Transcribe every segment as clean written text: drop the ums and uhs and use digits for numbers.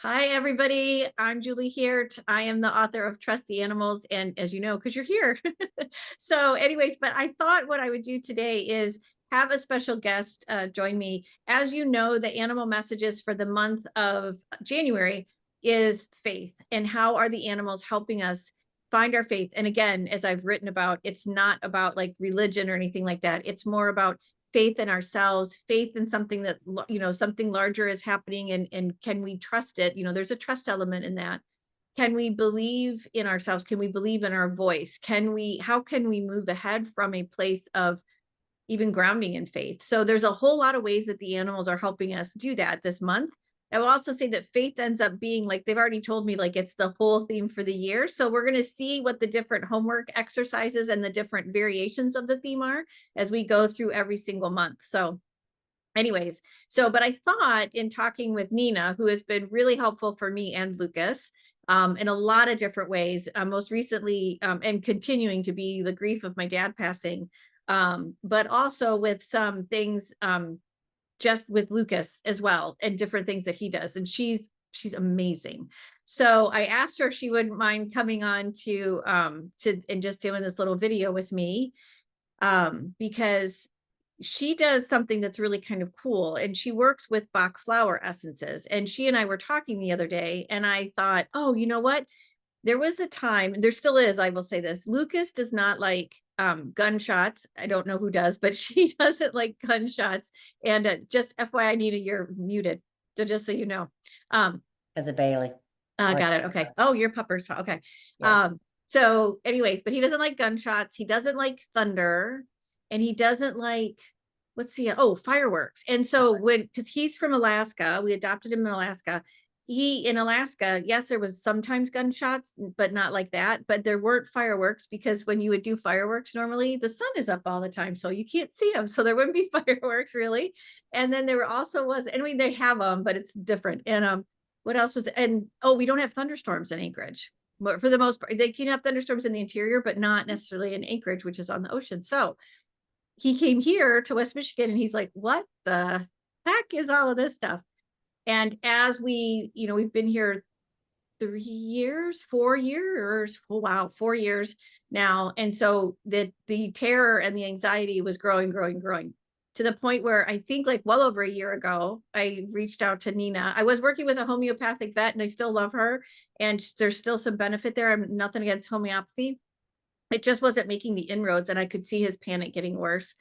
Hi, everybody. I'm Julie Hirt. I am the author of Trust the Animals. And as you know, because you're here. So, anyways, but I thought what I would do today is have a special guest join me. As you know, the animal messages for the month of January is faith. And how are the animals helping us find our faith? And again, as I've written about, it's not about like religion or anything like that. It's more about faith in ourselves, faith in something that, something larger is happening, and can we trust it? There's a trust element in that. Can we believe in ourselves? Can we believe in our voice? How can we move ahead from a place of even grounding in faith? So there's a whole lot of ways that the animals are helping us do that this month. I will also say that faith ends up being, like, they've already told me, like, it's the whole theme for the year. So we're going to see what the different homework exercises and the different variations of the theme are as we go through every single month. So anyways, but I thought, in talking with Nina, who has been really helpful for me and Lukas in a lot of different ways, most recently, and continuing to be, the grief of my dad passing, but also with some things, just with Lukas as well, and different things that he does. And she's amazing. So I asked her if she wouldn't mind coming on to and just doing this little video with me, because she does something that's really kind of cool, and she works with Bach Flower Essences. And she and I were talking the other day, and I thought, oh, you know what? There was a time, and there still is, I will say this: Lukas does not like gunshots. I don't know who does, but she doesn't like gunshots. And just FYI, Nina, you're muted. So just so you know. As a Bailey. Got it. Okay. Oh, your pupper's okay. Yes. So anyways, but he doesn't like gunshots. He doesn't like thunder, and he doesn't like, fireworks. And so because he's from Alaska, we adopted him in Alaska. In Alaska, yes, there was sometimes gunshots, but not like that. But there weren't fireworks, because when you would do fireworks, normally the sun is up all the time, so you can't see them. So there wouldn't be fireworks really. And then there was, I mean, they have them, but it's different. And what else was it? And we don't have thunderstorms in Anchorage. But for the most part, they can have thunderstorms in the interior, but not necessarily in Anchorage, which is on the ocean. So he came here to West Michigan, and he's like, what the heck is all of this stuff? And as we've been here 4 years. Oh, wow, 4 years now. And so the terror and the anxiety was growing, to the point where I think, like, well over a year ago, I reached out to Nina. I was working with a homeopathic vet, and I still love her, and there's still some benefit there. I'm nothing against homeopathy. It just wasn't making the inroads, and I could see his panic getting worse.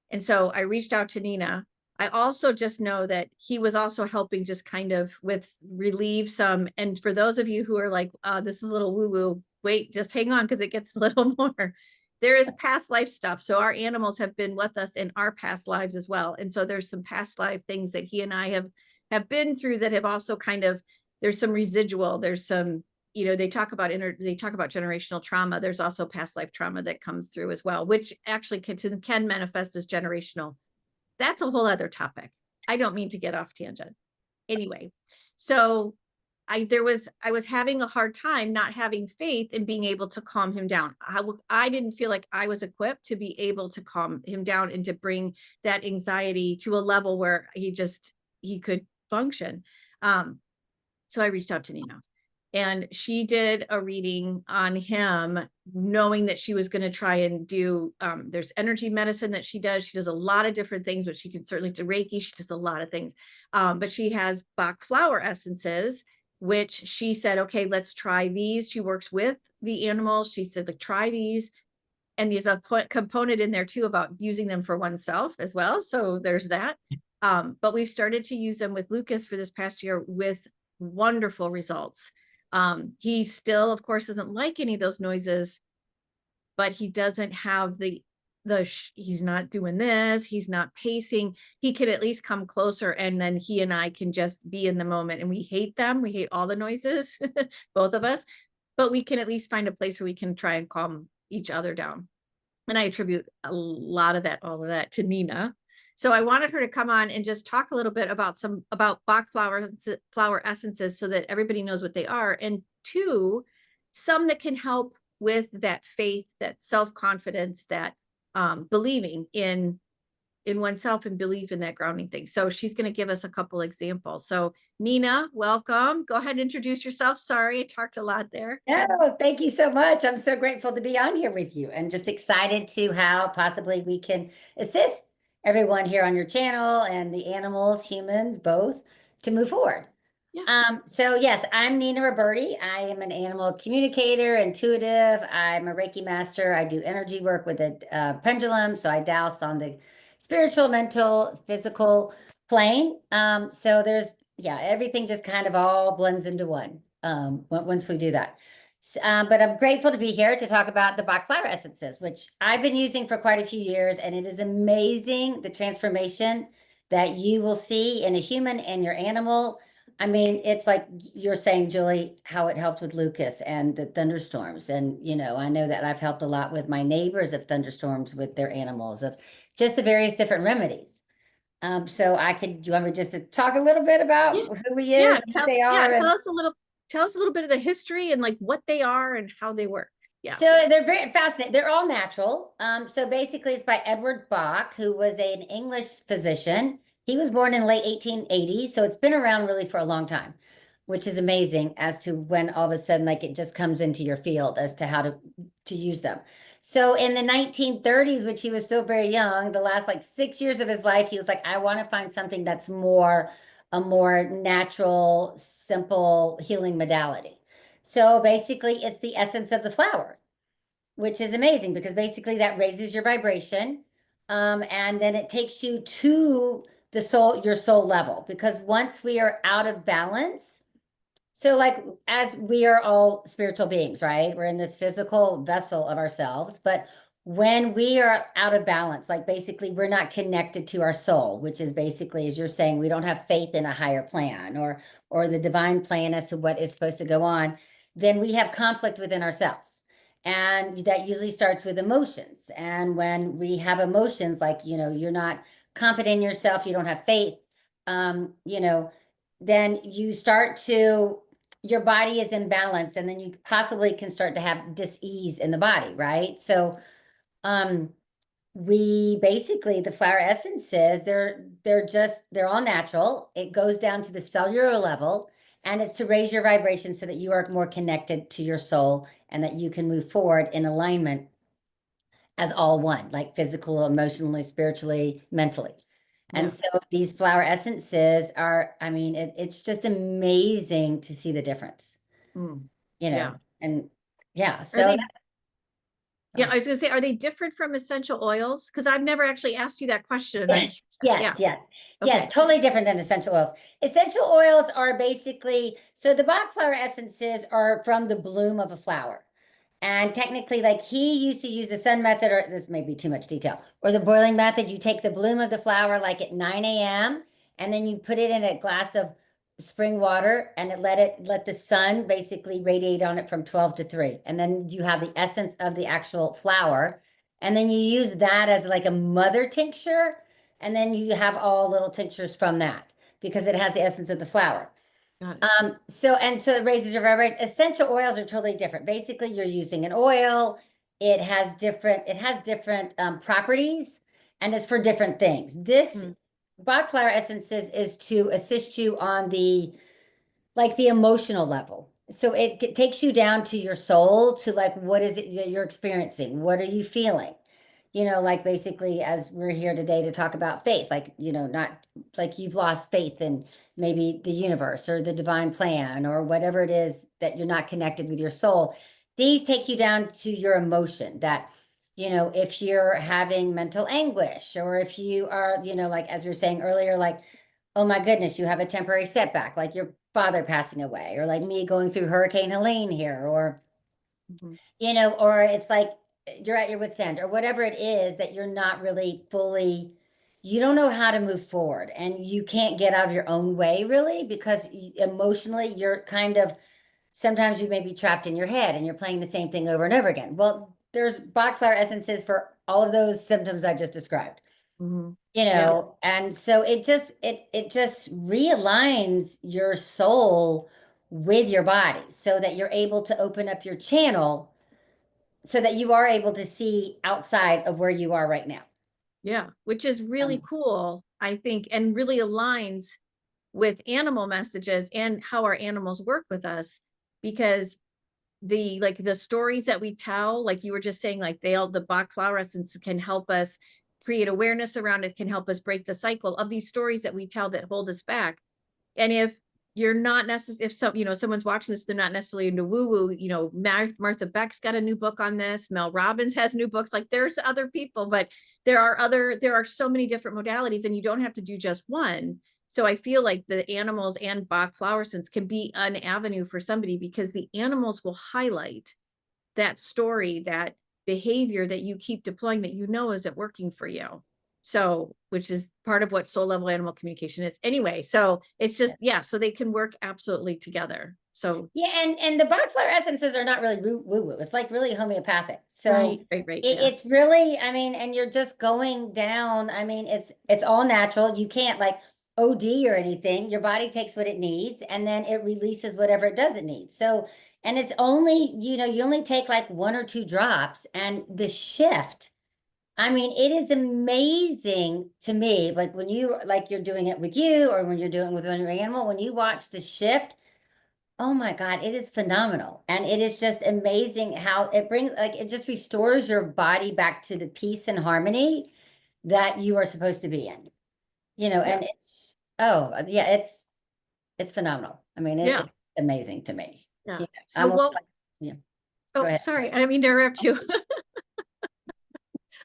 And so I reached out to Nina. I also just know that he was also helping, just kind of with relieve some. And for those of you who are like, this is a little woo woo, wait, just hang on, because it gets a little more. There is past life stuff. So our animals have been with us in our past lives as well. And so there's some past life things that he and I have been through that have also kind of, there's some residual, there's some, they talk about generational trauma. There's also past life trauma that comes through as well, which actually can manifest as generational. That's a whole other topic. I don't mean to get off tangent. Anyway, so I was having a hard time not having faith in being able to calm him down. I didn't feel like I was equipped to be able to calm him down and to bring that anxiety to a level where he could function. So I reached out to Nina, and she did a reading on him, knowing that she was going to try and do, there's energy medicine that she does. She does a lot of different things, but she can certainly do Reiki. She does a lot of things. But she has Bach Flower Essences, which she said, okay, let's try these. She works with the animals. She said, like, try these. And there's a component in there too about using them for oneself as well. So there's that. But we've started to use them with Lukas for this past year with wonderful results. He still, of course, doesn't like any of those noises, but he doesn't have he's not doing this, he's not pacing. He could at least come closer, and then he and I can just be in the moment. And we hate them. We hate all the noises, both of us, but we can at least find a place where we can try and calm each other down. And I attribute all of that to Nina. So I wanted her to come on and just talk a little bit about Bach flower essences, so that everybody knows what they are. And two, some that can help with that faith, that self-confidence, that believing in in oneself and believe in that grounding thing. So she's going to give us a couple examples. So Nina, welcome. Go ahead and introduce yourself. Sorry, I talked a lot there. No, thank you so much. I'm so grateful to be on here with you and just excited to how possibly we can assist everyone here on your channel and the animals, humans, both to move forward. Yeah. So yes, I'm Nina Ruberti. I am an animal communicator, intuitive. I'm a Reiki master. I do energy work with a pendulum. So I dowse on the spiritual, mental, physical plane. So there's, yeah, everything just kind of all blends into one once we do that. But I'm grateful to be here to talk about the Bach Flower Essences, which I've been using for quite a few years, and it is amazing the transformation that you will see in a human and your animal. I mean, it's like you're saying, Julie, how it helped with Lukas and the thunderstorms. And, you know, I know that I've helped a lot with my neighbors of thunderstorms with their animals, of just the various different remedies. So do you want me just to talk a little bit about Yeah. who he is, Yeah. and what they are? Tell us a little bit of the history and like what they are and how they work. Yeah. So they're very fascinating. They're all natural. So basically it's by Edward Bach, who was an English physician. He was born in late 1880s, so it's been around really for a long time, which is amazing as to when all of a sudden like it just comes into your field as to how to use them. So in the 1930s, which he was still very young, the last like 6 years of his life, he was like, I want to find something that's a more natural, simple healing modality. So basically, it's the essence of the flower, which is amazing because basically that raises your vibration. And then it takes you to the soul, your soul level. Because once we are out of balance, so like as we are all spiritual beings, right? We're in this physical vessel of ourselves, but when we are out of balance, like basically we're not connected to our soul, which is basically, as you're saying, we don't have faith in a higher plan or the divine plan as to what is supposed to go on, then we have conflict within ourselves. And that usually starts with emotions. And when we have emotions, like, you know, you're not confident in yourself, you don't have faith, you know, then you start to, your body is imbalanced, and then you possibly can start to have dis-ease in the body, right? So we basically, the flower essences, they're all natural. It goes down to the cellular level, and it's to raise your vibration so that you are more connected to your soul and that you can move forward in alignment as all one, like physical, emotionally, spiritually, mentally. Yeah. And so these flower essences are, I mean, it's just amazing to see the difference, Mm. you Yeah. know, and yeah, Are so they, yeah, I was gonna say, are they different from essential oils? Because I've never actually asked you that question. yes, Yeah. yes, Okay. totally different than essential oils. Essential oils are basically, so the Bach flower essences are from the bloom of a flower. And technically, like he used to use the sun method, or this may be too much detail, or the boiling method. You take the bloom of the flower like at 9 a.m. and then you put it in a glass of spring water and let the sun basically radiate on it from 12 to 3. And then you have the essence of the actual flower. And then you use that as like a mother tincture. And then you have all little tinctures from that because it has the essence of the flower. Got it. So it raises your vibration. Essential oils are totally different. Basically, you're using an oil. It has different properties, and it's for different things. This Mm. Bach flower essences is to assist you on the emotional level. So it takes you down to your soul, to like, what is it that you're experiencing? What are you feeling? You know, like basically, as we're here today to talk about faith, like, you know, not like you've lost faith in maybe the universe or the divine plan or whatever it is that you're not connected with your soul. These take you down to your emotion that, you know, if you're having mental anguish, or if you are, you know, like as we were saying earlier, like, oh my goodness, you have a temporary setback, like your father passing away, or like me going through Hurricane Helene here, or, Mhm. you know, or it's like you're at your wit's end, or whatever it is that you're not really fully, you don't know how to move forward, and you can't get out of your own way really because emotionally you're kind of, sometimes you may be trapped in your head and you're playing the same thing over and over again. Well, there's Bach flower essences for all of those symptoms I just described, Mhm. you Yeah. know. And so it just realigns your soul with your body so that you're able to open up your channel so that you are able to see outside of where you are right now. Yeah, which is really cool, I think, and really aligns with animal messages and how our animals work with us, because the stories that we tell, like you were just saying, like the Bach Flower Essence can help us create awareness around it, can help us break the cycle of these stories that we tell that hold us back. And if you're not necessarily, if some, someone's watching this, they're not necessarily into woo woo, Martha Beck's got a new book on this. Mel Robbins has new books. Like there's other people, but there are so many different modalities, and you don't have to do just one. So I feel like the animals and Bach Flower Sense can be an avenue for somebody, because the animals will highlight that story, that behavior that you keep deploying that isn't working for you. So, which is part of what soul level animal communication is anyway. So it's just, so they can work absolutely together. So yeah, and the Bach Flower Essences are not really woo woo. It's like really homeopathic. So right. it's really, I mean, and you're just going down. I mean, it's all natural. You can't like OD or anything. Your body takes what it needs, and then it releases whatever it doesn't need. So, and it's only, you only take like 1 or 2 drops, and the shift, I mean, it is amazing to me. Like when you're doing it with you, or when you're doing it with one of your animal, when you watch the shift, oh my God, it is phenomenal. And it is just amazing how it brings, like, it just restores your body back to the peace and harmony that you are supposed to be in, and it's, oh, yeah, it's phenomenal. I mean, it's amazing to me. Yeah. I'm So, well, yeah. Go oh, ahead. sorry, I didn't mean to interrupt you.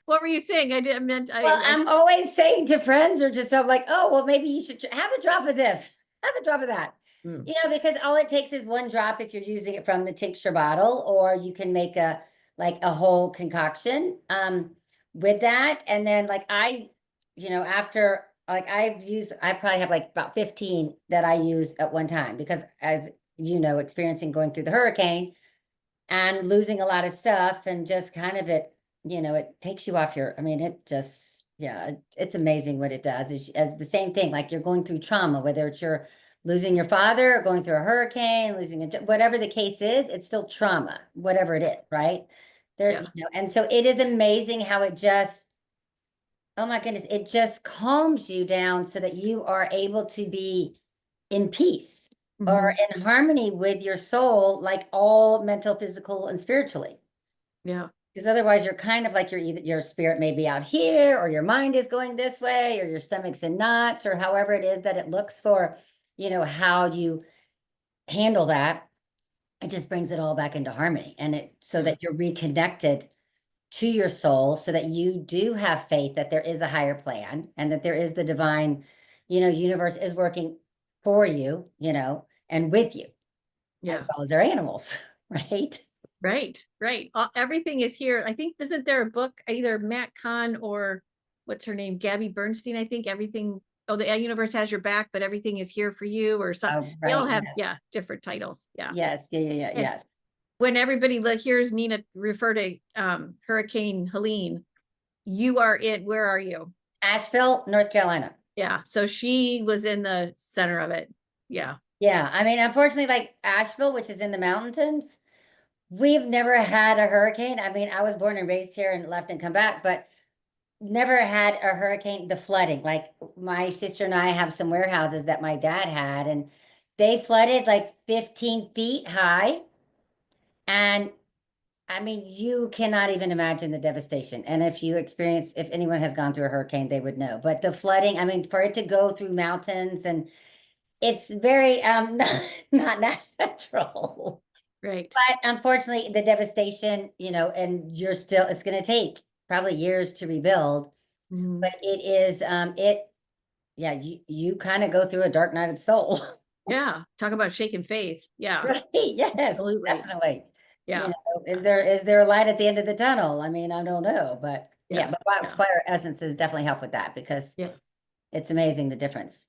What were you saying? Well, I'm always saying to friends, or just, I'm like, oh, well, maybe you should have a drop of this, have a drop of that. Because all it takes is 1 drop if you're using it from the tincture bottle, or you can make a whole concoction with that. And then after, I probably have like about 15 that I use at one time, because as experiencing going through the hurricane and losing a lot of stuff, and just kind of it takes you off I mean, it just, it's amazing what it does. As the same thing, like you're going through trauma, whether it's you're losing your father, or going through a hurricane, whatever the case is, it's still trauma, whatever it is, right? And so it is amazing how it just, oh my goodness, it just calms you down so that you are able to be in peace or in harmony with your soul, like all mental, physical, and spiritually. Yeah. Because otherwise you're kind of like your spirit may be out here, or your mind is going this way, or your stomach's in knots, or however it is that it looks for, how you handle that. It just brings it all back into harmony, and so that you're reconnected to your soul, so that you do have faith that there is a higher plan, and that there is the divine, universe is working for you, and with you, as well as their animals, right? Right. Everything is here. I think, isn't there a book, either Matt Kahn or what's her name, Gabby Bernstein? I think everything. Oh, the universe has your back, but everything is here for you, or something. They all have different titles. Yeah. Yes. Yeah. Yes. When everybody hears Nina refer to Hurricane Helene, you are in. Where are you? Asheville, North Carolina. Yeah. So she was in the center of it. Yeah. Yeah. I mean, unfortunately, like Asheville, which is in the mountains, we've never had a hurricane. I mean, I was born and raised here and left and come back, but never had a hurricane. The flooding, like my sister and I have some warehouses that my dad had, and they flooded like 15 feet high. And I mean, you cannot even imagine the devastation. And if anyone has gone through a hurricane, they would know. But the flooding, I mean, for it to go through mountains, and it's very not natural. Right. But unfortunately, the devastation, and it's going to take probably years to rebuild. But it is, you kind of go through a dark night of the soul. Yeah. Talk about shaking faith. Yeah. Right. Yes, Absolutely. definitely. Yeah. Is there a light at the end of the tunnel? I mean, I don't know, but but Bach Flower Essences definitely help with that, because it's amazing the difference.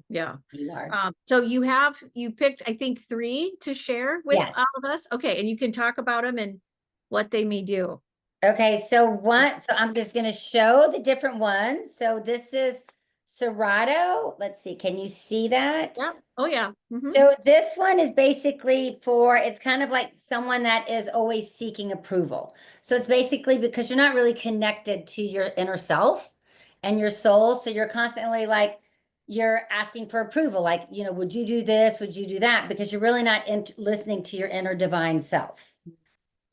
Yeah. You are. So you picked, I think, 3 to share with all of us. Okay. And you can talk about them and what they may do. Okay. So I'm just going to show the different ones. So this is Serato, let's see, can you see that? Yeah. Oh, yeah. So this one is basically for, it's kind of like someone that is always seeking approval. So it's basically because you're not really connected to your inner self and your soul. So you're constantly like, you're asking for approval. Like, would you do this? Would you do that? Because you're really not listening to your inner divine self.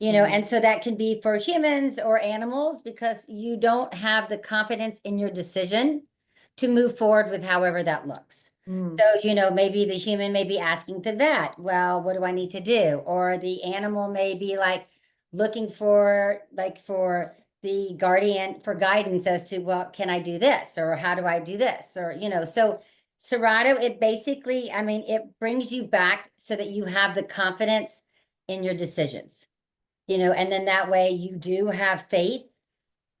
And so that can be for humans or animals because you don't have the confidence in your decision to move forward with however that looks. Mm. So, maybe the human may be asking the vet, well, what do I need to do? Or the animal may be like looking for the guardian for guidance as to, well, can I do this? Or how do I do this? Or, so Serato, it basically, I mean, it brings you back so that you have the confidence in your decisions, and then that way you do have faith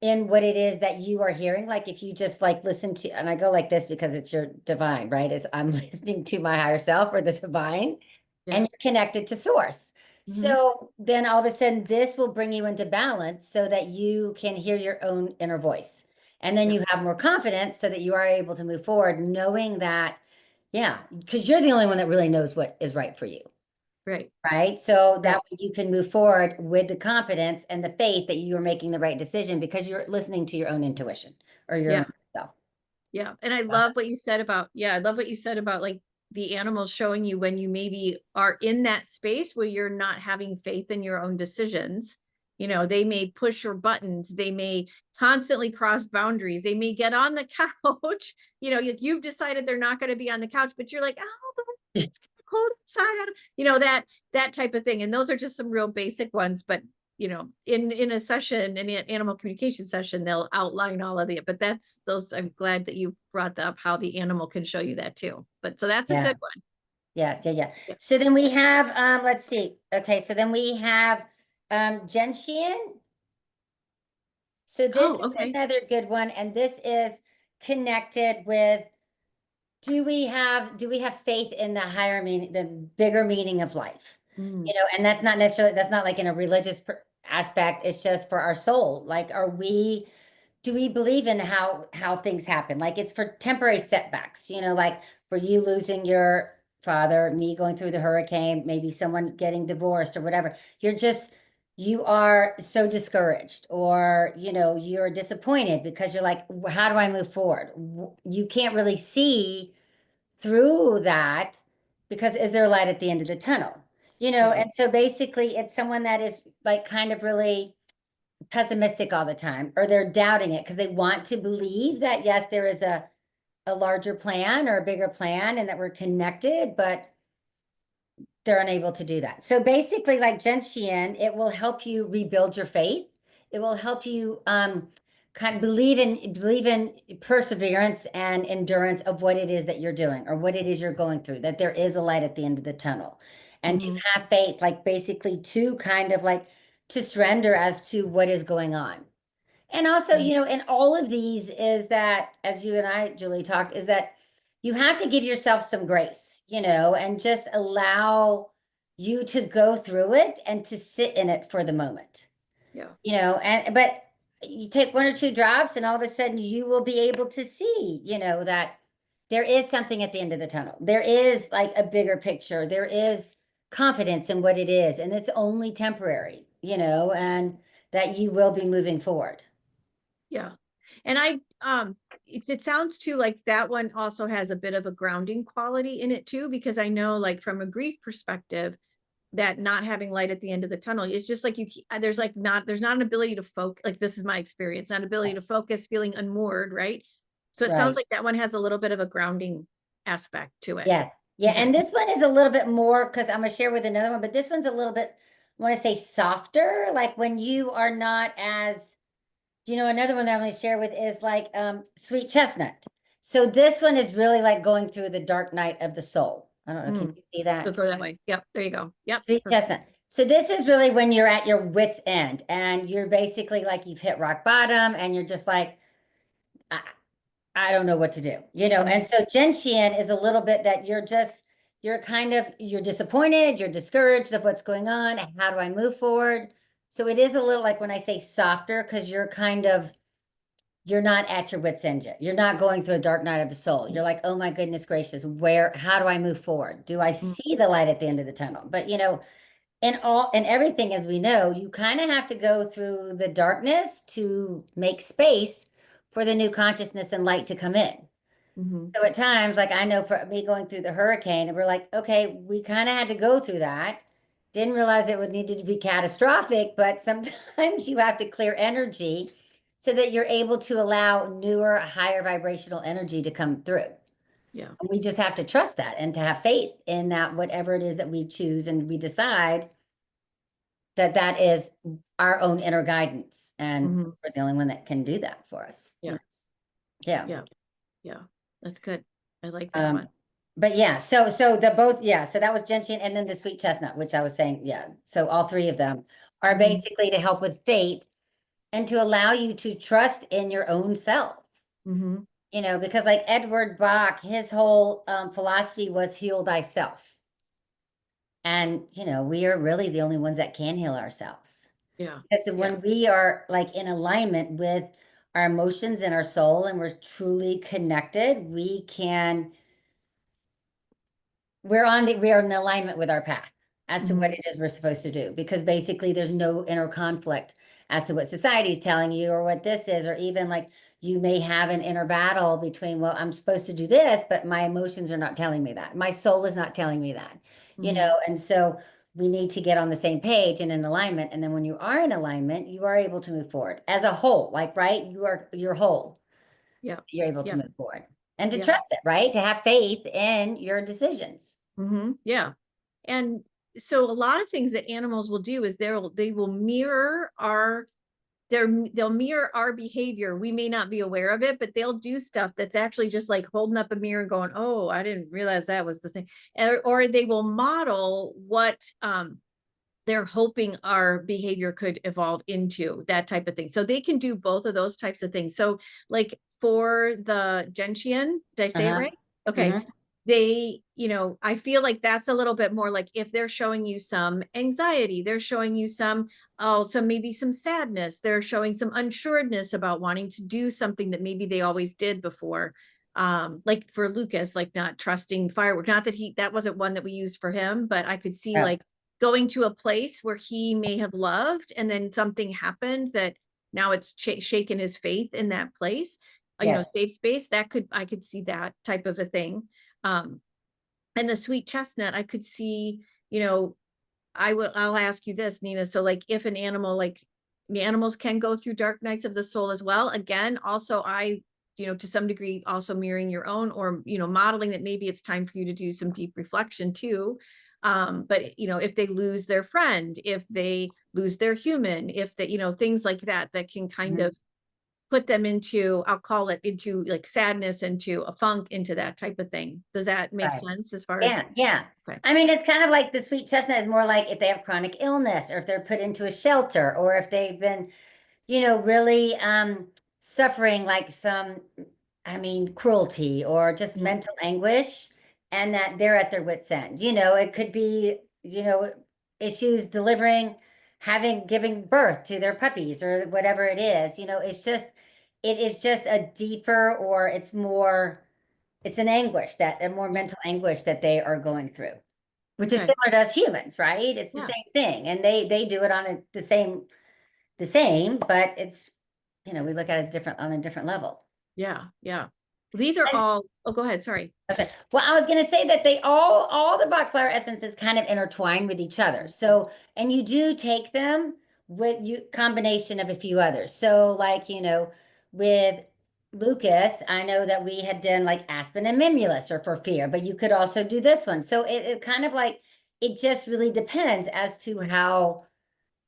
in what it is that you are hearing. Like if you just like listen to, and I go like this because it's your divine, right? It's I'm listening to my higher self or the divine, Yeah. and you're connected to source. So then all of a sudden this will bring you into balance so that you can hear your own inner voice. And then Yeah. you have more confidence so that you are able to move forward knowing that, yeah, because you're the only one that really knows what is right for you. Right. Right. So that Right. way you can move forward with the confidence and the faith that you are making the right decision because you're listening to your own intuition or your Yeah. own self. Yeah. And I love what you said about, I love what you said about like the animals showing you when you maybe are in that space where you're not having faith in your own decisions. They may push your buttons, they may constantly cross boundaries, they may get on the couch. You've decided they're not going to be on the couch, but you're like, oh, but it's kind of cold outside. That type of thing. And those are just some real basic ones, but in a session, in an animal communication session, they'll outline all of it. But I'm glad that you brought up how the animal can show you that too. But so that's a Yeah. good one. Yes. Yeah. Yeah. Yeah. So then we have, let's see. Okay. So then we have, Gentian. So this is Oh, okay. another good one. And this is connected with, do we have faith in the higher meaning, the bigger meaning of life? Mm, And that's not like in a religious aspect. It's just for our soul. Like, do we believe in how things happen? Like it's for temporary setbacks, like for you losing your father, me going through the hurricane, maybe someone getting divorced or whatever. You are so discouraged or, you're disappointed because you're like, how do I move forward? You can't really see through that because is there light at the end of the tunnel? yeah. And so basically it's someone that is like kind of really pessimistic all the time, or they're doubting it because they want to believe that yes, there is a larger plan or a bigger plan and that we're connected, but they're unable to do that. So basically, like Gentian, it will help you rebuild your faith. It will help you kind of believe in perseverance and endurance of what it is that you're doing or what it is you're going through, that there is a light at the end of the tunnel. And to have faith, like basically to kind of like to surrender as to what is going on. And also, in all of these is that, as you and I, Julie, talked, is that you have to give yourself some grace, and just allow you to go through it and to sit in it for the moment, Yeah. but you take one or two drops and all of a sudden you will be able to see, that there is something at the end of the tunnel. There is like a bigger picture. There is confidence in what it is, and it's only temporary, and that you will be moving forward. Yeah. And it sounds too like that one also has a bit of a grounding quality in it too, because I know like from a grief perspective, that not having light at the end of the tunnel, it's just like there's not an ability to focus. Like this is my experience, not ability to focus, feeling unmoored, right? So it sounds Right. like that one has a little bit of a grounding aspect to it. Yes. Yeah. And this one is a little bit more because I'm gonna share with another one, but this one's a little bit, I want to say softer, like when you are not as, another one that I'm going to share with is like sweet chestnut. So this one is really like going through the dark night of the soul. I don't know, can you see So that? go that way. Yep. There you go. Yep. Sweet chestnut. So this is really when you're at your wit's end and you're basically like you've hit rock bottom and you're just like, I don't know what to do, And so gentian is a little bit that you're disappointed, you're discouraged of what's going on. How do I move forward? So it is a little like when I say softer, because you're kind of you're not at your wit's end yet. You're not going through a dark night of the soul. You're like, oh my goodness gracious, how do I move forward? Do I Mm, see the light at the end of the tunnel? But in everything, as we know, you kind of have to go through the darkness to make space for the new consciousness and light to come in. mhm, So at times, like I know for me going through the hurricane, and we're like, okay, we kind of had to go through that. Didn't realize it would need to be catastrophic, but sometimes you have to clear energy so that you're able to allow newer, higher vibrational energy to come through. yeah. And we just have to trust that and to have faith in that, whatever it is that we choose and we decide that that is our own inner guidance. And Mhm, we're the only one that can do that for us. yeah. Yeah. Yeah. Yeah. That's good. I like that Um, one. but yeah, so the both, yeah, so that was gentian and then the sweet chestnut, which I was saying, yeah. So all three of them are Mhm, basically to help with faith and to allow you to trust in your own self. mhm, Because like Edward Bach, his whole philosophy was heal thyself. And, we are really the only ones that can heal ourselves. yeah. Because Yeah. when we are like in alignment with our emotions and our soul and we're truly connected, we are in alignment with our path as to what Mhm, it is we're supposed to do. Because basically there's no inner conflict as to what society is telling you or what this is, or even like you may have an inner battle between, well, I'm supposed to do this, but my emotions are not telling me that. My soul is not telling me that, mhm, and so we need to get on the same page and in alignment. And then when you are in alignment, you are able to move forward as a whole, like, right? You're whole. yeah. So you're able to Yeah. move forward and to Yeah. trust it, right? To have faith in your decisions. Mhm, yeah. And so a lot of things that animals will do is they will mirror they'll mirror our behavior. We may not be aware of it, but they'll do stuff that's actually just like holding up a mirror and going, "Oh, I didn't realize that was the thing." Or they will model what they're hoping our behavior could evolve into, that type of thing. So they can do both of those types of things. So like for the gentian, did I say it Uh-huh. right? Okay. Mm-hmm. I feel like that's a little bit more like if they're showing you some anxiety, they're showing you maybe some sadness, they're showing some unsureness about wanting to do something that maybe they always did before. Like for Lukas, like not trusting firework, not that wasn't one that we used for him, but I could see Yeah. like going to a place where he may have loved and then something happened that now it's shaken his faith in that place, Yes. safe space. I could see that type of a thing. um and the sweet chestnut, I could see, I'll ask you this, Nina. So like if an animal, like the animals can go through dark nights of the soul as well. Again, also to some degree also mirroring your own, or modeling that maybe it's time for you to do some deep reflection too. But if they lose their friend, if they lose their human, if they, things like that, that can kind Mhm. of put them into, I'll call it, into like sadness, into a funk, into that type of thing. Does that make Right. sense as far as? Yeah, yeah. Okay. I mean, it's kind of like the sweet chestnut is more like if they have chronic illness or if they're put into a shelter or if they've been, really suffering like some, I mean, cruelty or just Yeah. mental anguish and that they're at their wit's end. It could be, issues giving birth to their puppies or whatever it is. It is just a deeper or it's an anguish a more Yeah. mental anguish that they are going through, which is Okay. similar to us humans, right? It's the Yeah. same thing. And they do it on the same, but it's, we look at it as different on a different level. Yeah. Yeah. These are And all, oh, go ahead. Sorry. okay. Well, I was going to say that all the Bach flower essences kind of intertwine with each other. So, and you do take them with combination of a few others. So, like, with Lukas, I know that we had done like aspen and mimulus or for fear, but you could also do this one. So it kind of like, it just really depends as to how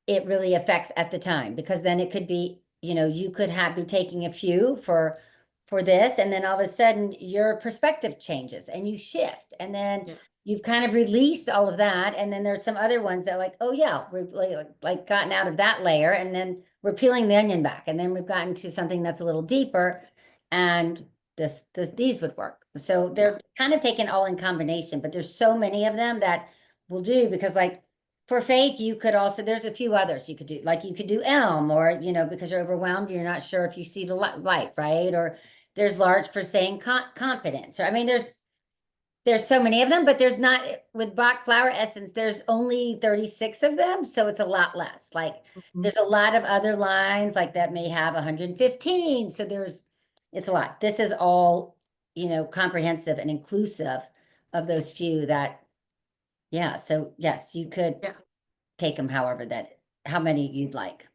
it really affects at the time, because then it could be, you could be taking a few for this, and then all of a sudden your perspective changes and you shift, and then Yeah. you've kind of released all of that, and then there's some other ones that like, oh yeah, we've like gotten out of that layer, and then we're peeling the onion back, and then we've gotten to something that's a little deeper, and these would work. So Yeah. they're kind of taken all in combination, but there's so many of them that will do, because like For faith, you could also, there's a few others you could do. Like you could do elm, or, because you're overwhelmed, you're not sure if you see the light, right? Or there's large for saying confidence. Or I mean, there's so many of them, but there's not with Bach Flower Essence, there's only 36 of them, so it's a lot less. Like Mhm. there's a lot of other lines like that may have 115. So it's a lot. This is all, comprehensive and inclusive of those few that, yeah. So yes, you could Yeah. take them how many you'd like.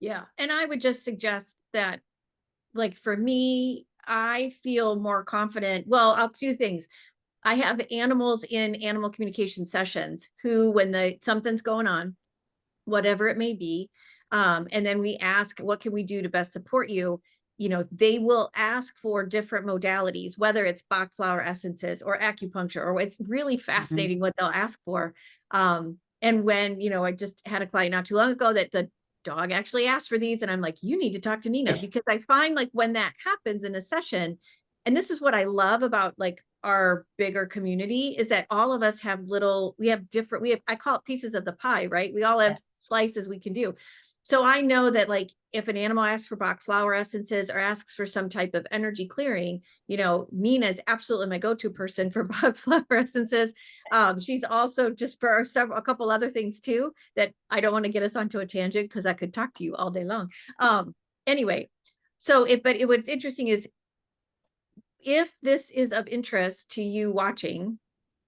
Yeah. And I would just suggest that, like, for me, I feel more confident. Well, I'll two things. I have animals in animal communication sessions who, when something's going on, whatever it may be, and then we ask, what can we do to best support you? They will ask for different modalities, whether it's Bach flower essences or acupuncture, or it's really Mhm. fascinating what they'll ask for. And when, I just had a client not too long ago that the dog actually asked for these, and I'm like, you need to talk to Nina, because I find, like, when that happens in a session, and this is what I love about, like, our bigger community, is that all of us have I call it pieces of the pie, right? We all Yeah. have slices we can do. So I know that, like, if an animal asks for Bach flower essences or asks for some type of energy clearing, Nina is absolutely my go-to person for Bach flower essences. She's also, just for a couple other things too, that I don't want to get us onto a tangent because I could talk to you all day long. Anyway, what's interesting is, if this is of interest to you watching,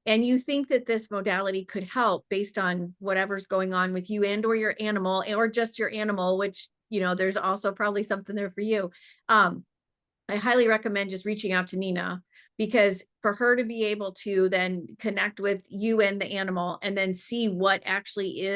and you think that this modality could help based on whatever's going on with you and or your animal, or just your animal, which, there's also probably something there for you. I highly recommend just reaching out to Nina, because for her to be able to then connect with you and the animal, and then see what actually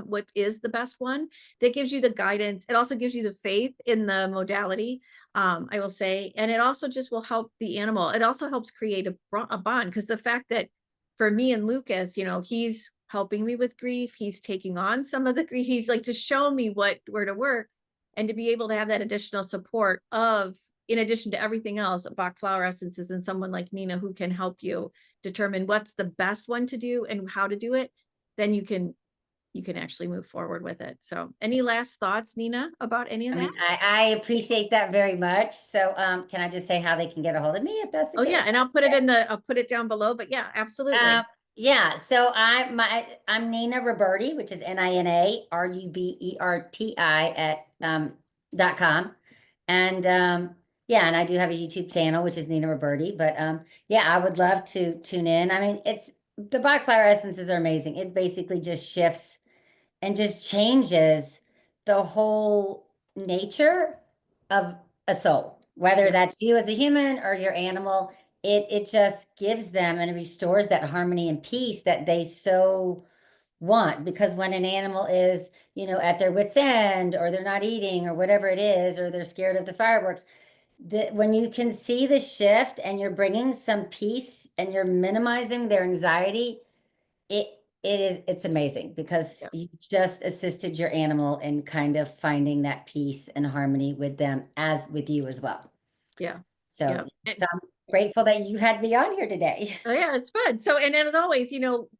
what is the best one, that gives you the guidance. It also gives you the faith in the modality, I will say, and it also just will help the animal. It also helps create a bond, because the fact that, for me and Lukas, he's helping me with grief, he's taking on some of the grief, he's like, to show me where to work, and to be able to have that additional support of, in addition to everything else, Bach flower essences and someone like Nina who can help you determine what's the best one to do and how to do it, then you can actually move forward with it. So any last thoughts, Nina, about any of I that? mean, I appreciate that very much. So, can I just say how they can get a hold of me if that's the Oh case? yeah, and I'll put it down below, but yeah, Um, absolutely. yeah, so I'm Nina Ruberti, which is NinaRuberti at .com. And yeah, and I do have a YouTube channel, which is Nina Ruberti. But yeah, I would love to tune in. I mean, the Bach flower essences are amazing. It basically just shifts and just changes the whole nature of a soul, whether Yeah, that's you as a human or your animal. It just gives them and restores that harmony and peace that they so want. Because when an animal is, at their wits' end, or they're not eating, or whatever it is, or they're scared of the fireworks, when you can see the shift and you're bringing some peace and you're minimizing their anxiety, it it's amazing, because yeah, you just assisted your animal in kind of finding that peace and harmony with them, as with you as well. yeah, So, yeah. so I'm grateful that you had me on here today. Oh yeah, it's fun. So, and as always,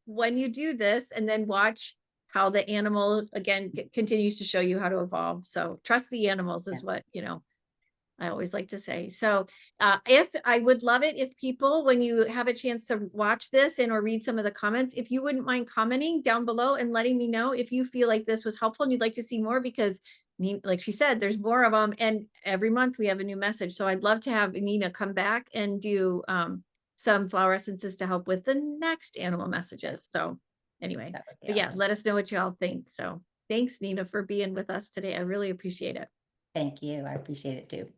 when you do this and then watch how the animal again continues to show you how to evolve. So trust the animals Yeah. is what, I always like to say. So, if I would love it if people, when you have a chance to watch this and or read some of the comments, if you wouldn't mind commenting down below and letting me know if you feel like this was helpful and you'd like to see more, because like she said, there's more of them, and every month we have a new message. So I'd love to have Nina come back and do some flower essences to help with the next animal messages. So anyway, That would be but yeah, awesome. let us know what y'all think. So thanks, Nina, for being with us today. I really appreciate it. Thank you. I appreciate it too.